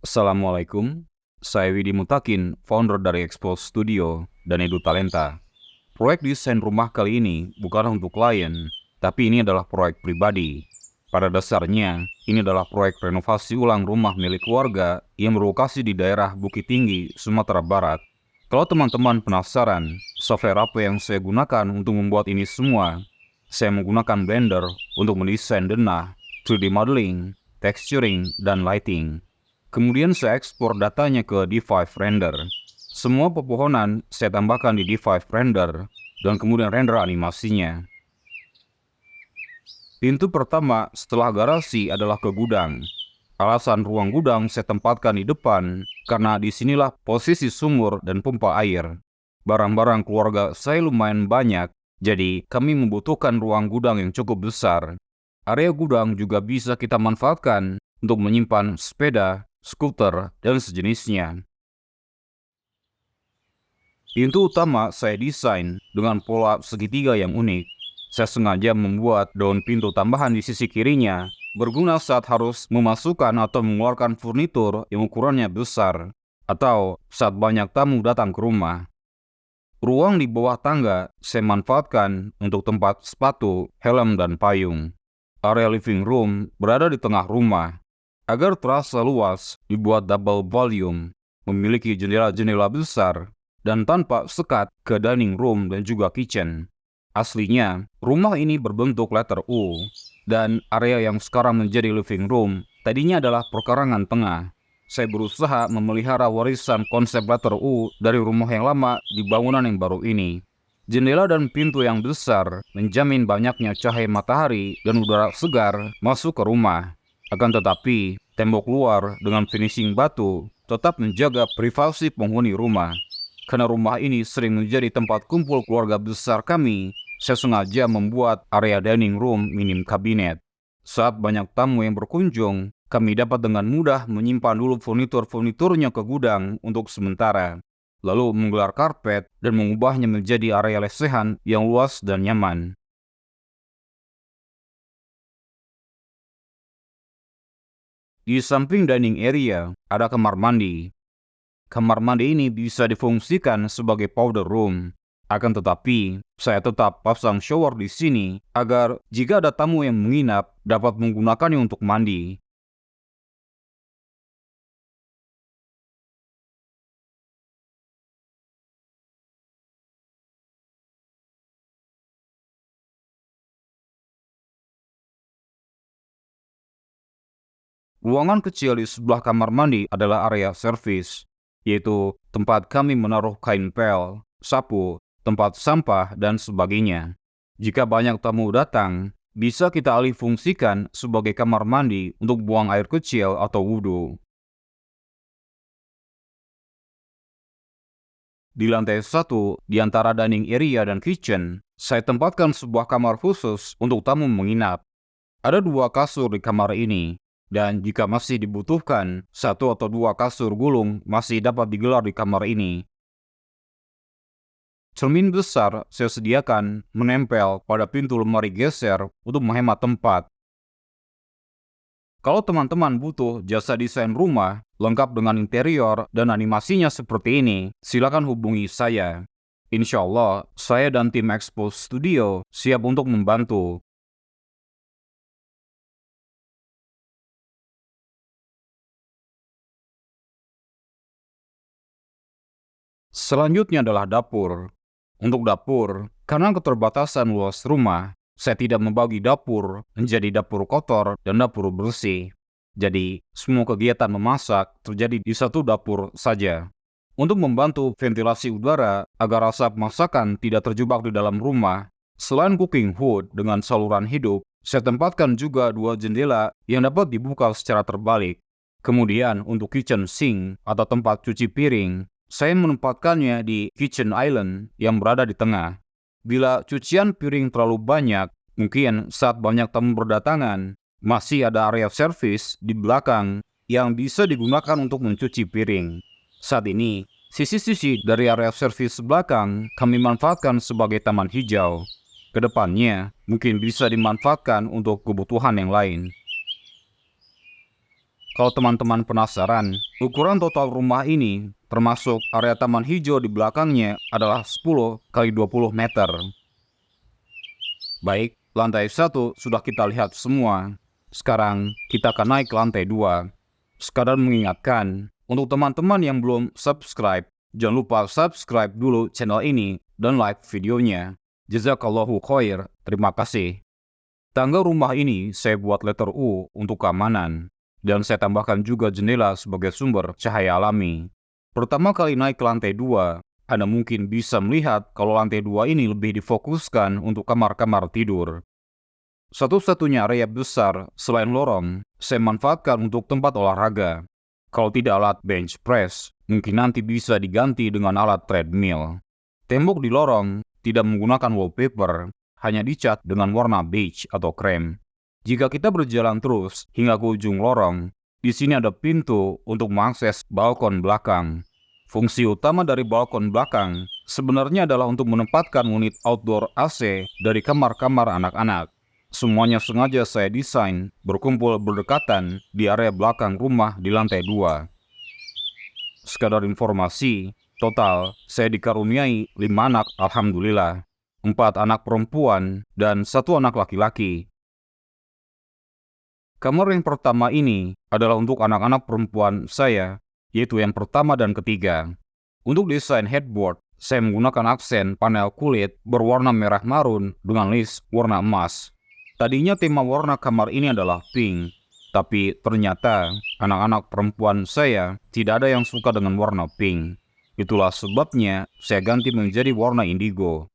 Assalamualaikum, saya Widi Mutakin, founder dari Expose Studio dan Edu Talenta. Proyek desain rumah kali ini bukanlah untuk klien, tapi ini adalah proyek pribadi. Pada dasarnya, ini adalah proyek renovasi ulang rumah milik keluarga yang berlokasi di daerah Bukit Tinggi, Sumatera Barat. Kalau teman-teman penasaran, software apa yang saya gunakan untuk membuat ini semua? Saya menggunakan Blender untuk mendesain denah, 3D modeling, texturing, dan lighting. Kemudian saya ekspor datanya ke D5 Render. Semua pepohonan saya tambahkan di D5 Render dan kemudian render animasinya. Pintu pertama setelah garasi adalah ke gudang. Alasan ruang gudang saya tempatkan di depan karena disinilah posisi sumur dan pompa air. Barang-barang keluarga saya lumayan banyak, jadi kami membutuhkan ruang gudang yang cukup besar. Area gudang juga bisa kita manfaatkan untuk menyimpan sepeda, skuter, dan sejenisnya. Pintu utama saya desain dengan pola segitiga yang unik. Saya sengaja membuat daun pintu tambahan di sisi kirinya, berguna saat harus memasukkan atau mengeluarkan furnitur yang ukurannya besar, atau saat banyak tamu datang ke rumah. Ruang di bawah tangga saya manfaatkan untuk tempat sepatu, helm, dan payung. Area living room berada di tengah rumah. Agar terasa luas, dibuat double volume, memiliki jendela-jendela besar, dan tanpa sekat ke dining room dan juga kitchen. Aslinya, rumah ini berbentuk letter U, dan area yang sekarang menjadi living room tadinya adalah perkarangan tengah. Saya berusaha memelihara warisan konsep letter U dari rumah yang lama di bangunan yang baru ini. Jendela dan pintu yang besar menjamin banyaknya cahaya matahari dan udara segar masuk ke rumah. Akan tetapi, tembok luar dengan finishing batu tetap menjaga privasi penghuni rumah. Karena rumah ini sering menjadi tempat kumpul keluarga besar kami, saya sengaja membuat area dining room minim kabinet. Saat banyak tamu yang berkunjung, kami dapat dengan mudah menyimpan dulu furniturnya ke gudang untuk sementara, lalu menggelar karpet dan mengubahnya menjadi area lesehan yang luas dan nyaman. Di samping dining area, ada kamar mandi. Kamar mandi ini bisa difungsikan sebagai powder room. Akan tetapi, saya tetap pasang shower di sini agar jika ada tamu yang menginap, dapat menggunakannya untuk mandi. Ruangan kecil di sebelah kamar mandi adalah area servis, yaitu tempat kami menaruh kain pel, sapu, tempat sampah, dan sebagainya. Jika banyak tamu datang, bisa kita alih fungsikan sebagai kamar mandi untuk buang air kecil atau wudhu. Di lantai 1, di antara dining area dan kitchen, saya tempatkan sebuah kamar khusus untuk tamu menginap. Ada 2 kasur di kamar ini, dan jika masih dibutuhkan, 1 atau 2 kasur gulung masih dapat digelar di kamar ini. Cermin besar saya sediakan menempel pada pintu lemari geser untuk menghemat tempat. Kalau teman-teman butuh jasa desain rumah lengkap dengan interior dan animasinya seperti ini, silakan hubungi saya. Insya Allah, saya dan tim Expose Studio siap untuk membantu. Selanjutnya adalah dapur. Untuk dapur, karena keterbatasan luas rumah, saya tidak membagi dapur menjadi dapur kotor dan dapur bersih. Jadi, semua kegiatan memasak terjadi di satu dapur saja. Untuk membantu ventilasi udara agar asap masakan tidak terjebak di dalam rumah, selain cooking hood dengan saluran hidup, saya tempatkan juga 2 jendela yang dapat dibuka secara terbalik. Kemudian untuk kitchen sink atau tempat cuci piring, saya menempatkannya di kitchen island yang berada di tengah. Bila cucian piring terlalu banyak, mungkin saat banyak tamu berdatangan, masih ada area service di belakang yang bisa digunakan untuk mencuci piring. Saat ini, sisi-sisi dari area service belakang kami manfaatkan sebagai taman hijau. Kedepannya, mungkin bisa dimanfaatkan untuk kebutuhan yang lain. Kalau teman-teman penasaran, ukuran total rumah ini, termasuk area taman hijau di belakangnya, adalah 10 kali 20 meter. Baik, lantai 1 sudah kita lihat semua. Sekarang kita akan naik ke lantai 2. Sekadar mengingatkan, untuk teman-teman yang belum subscribe, jangan lupa subscribe dulu channel ini dan like videonya. Jazakallahu khair, terima kasih. Tangga rumah ini saya buat letter U untuk keamanan, dan saya tambahkan juga jendela sebagai sumber cahaya alami. Pertama kali naik ke lantai 2, Anda mungkin bisa melihat kalau lantai 2 ini lebih difokuskan untuk kamar-kamar tidur. Satu-satunya area besar selain lorong, saya manfaatkan untuk tempat olahraga. Kalau tidak alat bench press, mungkin nanti bisa diganti dengan alat treadmill. Tembok di lorong tidak menggunakan wallpaper, hanya dicat dengan warna beige atau krem. Jika kita berjalan terus hingga ke ujung lorong, di sini ada pintu untuk mengakses balkon belakang. Fungsi utama dari balkon belakang sebenarnya adalah untuk menempatkan unit outdoor AC dari kamar-kamar anak-anak. Semuanya sengaja saya desain berkumpul berdekatan di area belakang rumah di lantai 2. Sekadar informasi, total saya dikaruniai 5 anak alhamdulillah. 4 anak perempuan dan 1 anak laki-laki. Kamar yang pertama ini adalah untuk anak-anak perempuan saya, yaitu yang pertama dan ketiga. Untuk desain headboard, saya menggunakan aksen panel kulit berwarna merah marun dengan list warna emas. Tadinya tema warna kamar ini adalah pink, tapi ternyata anak-anak perempuan saya tidak ada yang suka dengan warna pink. Itulah sebabnya saya ganti menjadi warna indigo.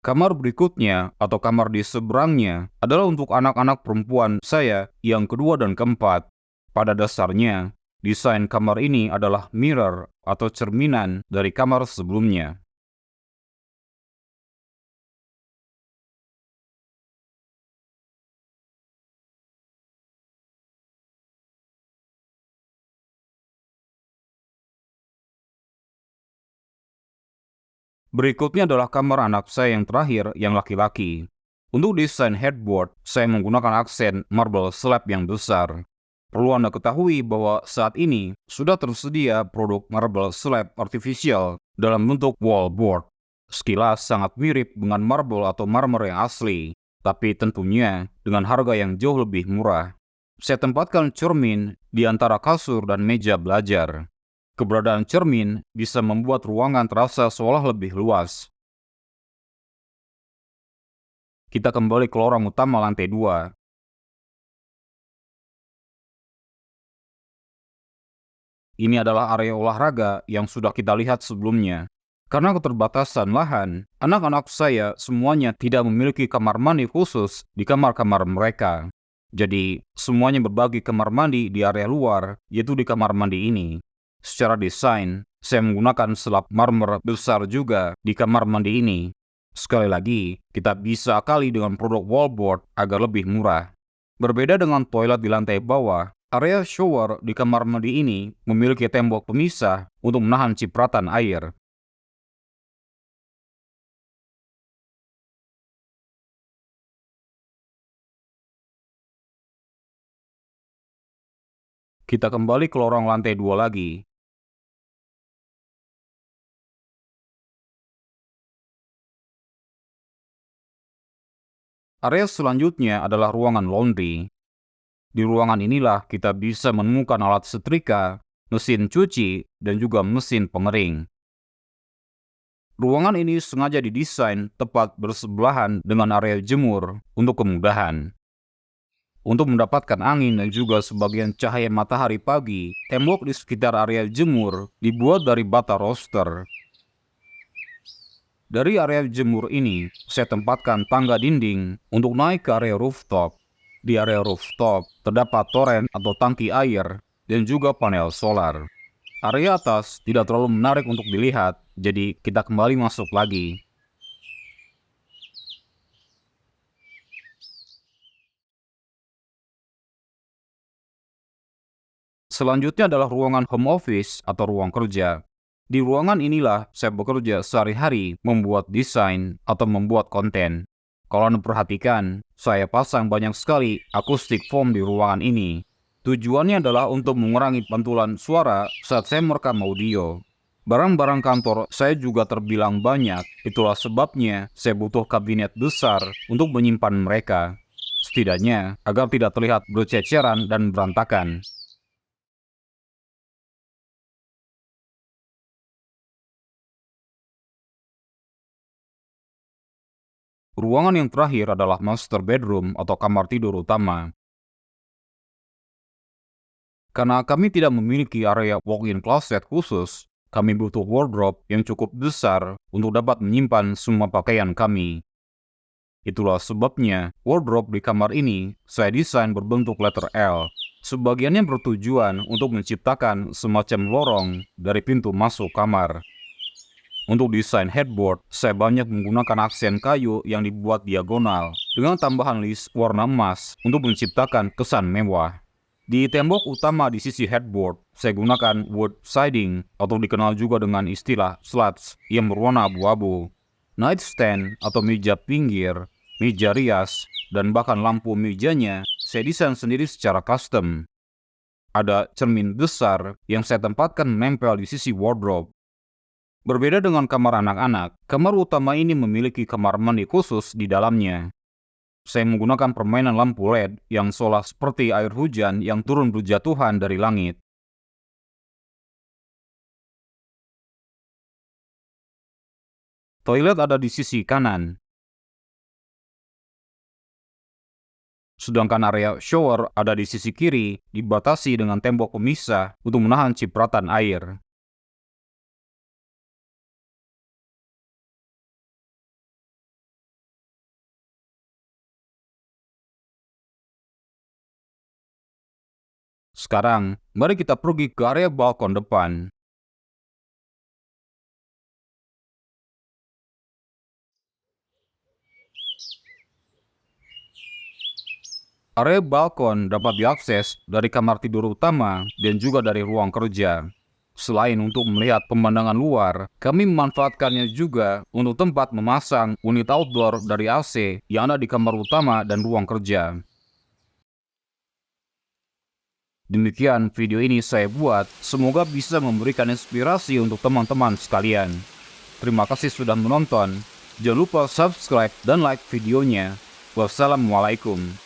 Kamar berikutnya atau kamar di seberangnya adalah untuk anak-anak perempuan saya yang kedua dan keempat. Pada dasarnya, desain kamar ini adalah mirror atau cerminan dari kamar sebelumnya. Berikutnya adalah kamar anak saya yang terakhir, yang laki-laki. Untuk desain headboard, saya menggunakan aksen marble slab yang besar. Perlu Anda ketahui bahwa saat ini sudah tersedia produk marble slab artificial dalam bentuk wallboard. Sekilas sangat mirip dengan marble atau marmer yang asli, tapi tentunya dengan harga yang jauh lebih murah. Saya tempatkan cermin di antara kasur dan meja belajar. Keberadaan cermin bisa membuat ruangan terasa seolah lebih luas. Kita kembali ke lorong utama lantai 2. Ini adalah area olahraga yang sudah kita lihat sebelumnya. Karena keterbatasan lahan, anak-anak saya semuanya tidak memiliki kamar mandi khusus di kamar-kamar mereka. Jadi, semuanya berbagi kamar mandi di area luar, yaitu di kamar mandi ini. Secara desain, saya menggunakan selap marmer besar juga di kamar mandi ini. Sekali lagi, kita bisa akali dengan produk wallboard agar lebih murah. Berbeda dengan toilet di lantai bawah, area shower di kamar mandi ini memiliki tembok pemisah untuk menahan cipratan air. Kita kembali ke lorong lantai 2 lagi. Area selanjutnya adalah ruangan laundry. Di ruangan inilah kita bisa menemukan alat setrika, mesin cuci, dan juga mesin pengering. Ruangan ini sengaja didesain tepat bersebelahan dengan area jemur untuk kemudahan. Untuk mendapatkan angin dan juga sebagian cahaya matahari pagi, tembok di sekitar area jemur dibuat dari bata roster. Dari area jemur ini, saya tempatkan tangga dinding untuk naik ke area rooftop. Di area rooftop, terdapat toren atau tangki air dan juga panel solar. Area atas tidak terlalu menarik untuk dilihat, jadi kita kembali masuk lagi. Selanjutnya adalah ruangan home office atau ruang kerja. Di ruangan inilah saya bekerja sehari-hari membuat desain atau membuat konten. Kalau Anda perhatikan, saya pasang banyak sekali akustik foam di ruangan ini. Tujuannya adalah untuk mengurangi pantulan suara saat saya merekam audio. Barang-barang kantor saya juga terbilang banyak, itulah sebabnya saya butuh kabinet besar untuk menyimpan mereka. Setidaknya agar tidak terlihat berceceran dan berantakan. Ruangan yang terakhir adalah master bedroom atau kamar tidur utama. Karena kami tidak memiliki area walk-in closet khusus, kami butuh wardrobe yang cukup besar untuk dapat menyimpan semua pakaian kami. Itulah sebabnya wardrobe di kamar ini saya desain berbentuk letter L. Sebagiannya bertujuan untuk menciptakan semacam lorong dari pintu masuk kamar. Untuk desain headboard, saya banyak menggunakan aksen kayu yang dibuat diagonal dengan tambahan list warna emas untuk menciptakan kesan mewah. Di tembok utama di sisi headboard, saya gunakan wood siding atau dikenal juga dengan istilah slats yang berwarna abu-abu. Nightstand atau meja pinggir, meja rias, dan bahkan lampu mejanya saya desain sendiri secara custom. Ada cermin besar yang saya tempatkan menempel di sisi wardrobe. Berbeda dengan kamar anak-anak, kamar utama ini memiliki kamar mandi khusus di dalamnya. Saya menggunakan permainan lampu LED yang seolah seperti air hujan yang turun berjatuhan dari langit. Toilet ada di sisi kanan, sedangkan area shower ada di sisi kiri, dibatasi dengan tembok pemisah untuk menahan cipratan air. Sekarang, mari kita pergi ke area balkon depan. Area balkon dapat diakses dari kamar tidur utama dan juga dari ruang kerja. Selain untuk melihat pemandangan luar, kami memanfaatkannya juga untuk tempat memasang unit outdoor dari AC yang ada di kamar utama dan ruang kerja. Demikian video ini saya buat, semoga bisa memberikan inspirasi untuk teman-teman sekalian. Terima kasih sudah menonton, jangan lupa subscribe dan like videonya. Wassalamualaikum.